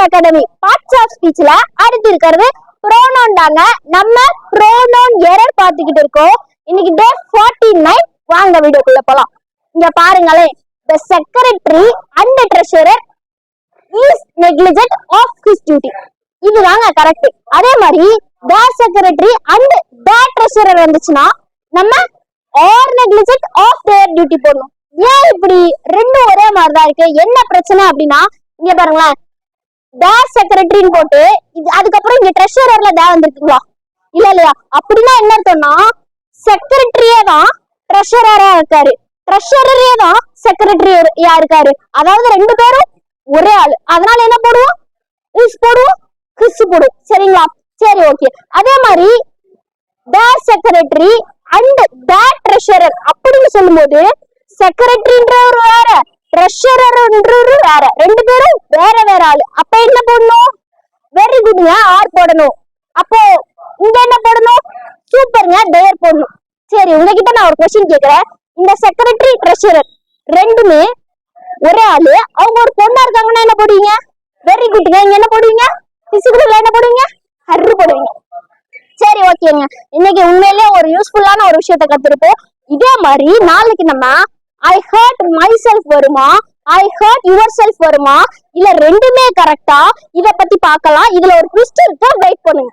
Academy parts of ஸ்பீச்ல அடுத்து இருக்கிறது pronoun தாங்க. நம்ம ப்ரோனவுன் எரர் பார்த்துக்கிட்டு இருக்கோம். இன்னைக்கு டே 49. வாங்க வீடியோக்குள்ள போலாம். இங்க பாருங்களேன், the secretary and the treasurer is negligent of his duty. இதுதாங்க கரெக்ட். அதே மாதிரி the secretary and the treasurer வந்துச்சுன்னா நம்ம or negligent of their duty போடணும். ஏன் இப்படி ரெண்டும் ஒரே மாதிரி தான் இருக்கு? என்ன பிரச்சனை அப்படின்னா, இங்க பாருங்களேன், the secretary போட்டு அதுக்கப்புறம் இங்க ட்ரெஷரர்ல தே வந்துருக்குங்களா? இல்லையா? அப்படின்னா என்ன அர்த்தம்னா, செக்ரட்டரியே தான் ட்ரெஷரரா இருக்காரு, ட்ரெஷரரே தான் செக்ரட்டரியா இருக்காரு. அதாவது ரெண்டு பேரும் ஒரே ஆளு. அதனால என்ன போடுவோம்? இஸ் போடுவோம், கிஸ் போடுவோம். சரிங்களா? சரி, ஓகே. அதே மாதிரி the secretary and the treasurer அப்படின்னு சொல்லும்போது செக்ரட்டரின்றவர் வேற, ட்ரெஷரர்ன்றவர் வேற, ரெண்டு பேரும் வேற வேற ஆளு. அப்ப என்ன போடணும்? வெரி குட்ங்க, ஆர் போடணும். அப்போ இங்க என்ன போடணும்? சூப்பர்ங்க, டேர் போடணும். சரி, உங்ககிட்ட நான் ஒரு கொஸ்டின் கேக்குறேன். இந்த செக்ரட்டரி ட்ரெஷரர் ரெண்டுமே ஒரே ஆளு, அவங்க ஒரு பொண்ணா இருக்காங்கன்னா என்ன போடுவீங்க? வெரி குட்ங்க. இங்க என்ன போடுவீங்க? பிசிக்கல்ல என்ன போடுவீங்க? ஹர்ரு போடுவீங்க. சரி, ஓகேங்க. இன்னைக்கு உண்மையிலே ஒரு யூஸ்ஃபுல்லான ஒரு விஷயத்த கத்துருப்போம். இதே மாதிரி நாளைக்கு நம்ம ஐ ஹர்ட் மை செல்ஃப் வருமா, ஐ ஹர்ட் யுவர் செல்ஃப் வருமா, இல்ல ரெண்டுமே கரெக்டா, இத பத்தி பார்க்கலாம். இதுல ஒரு ட்விஸ்ட் இருக்கு, வெயிட் பண்ணுங்க.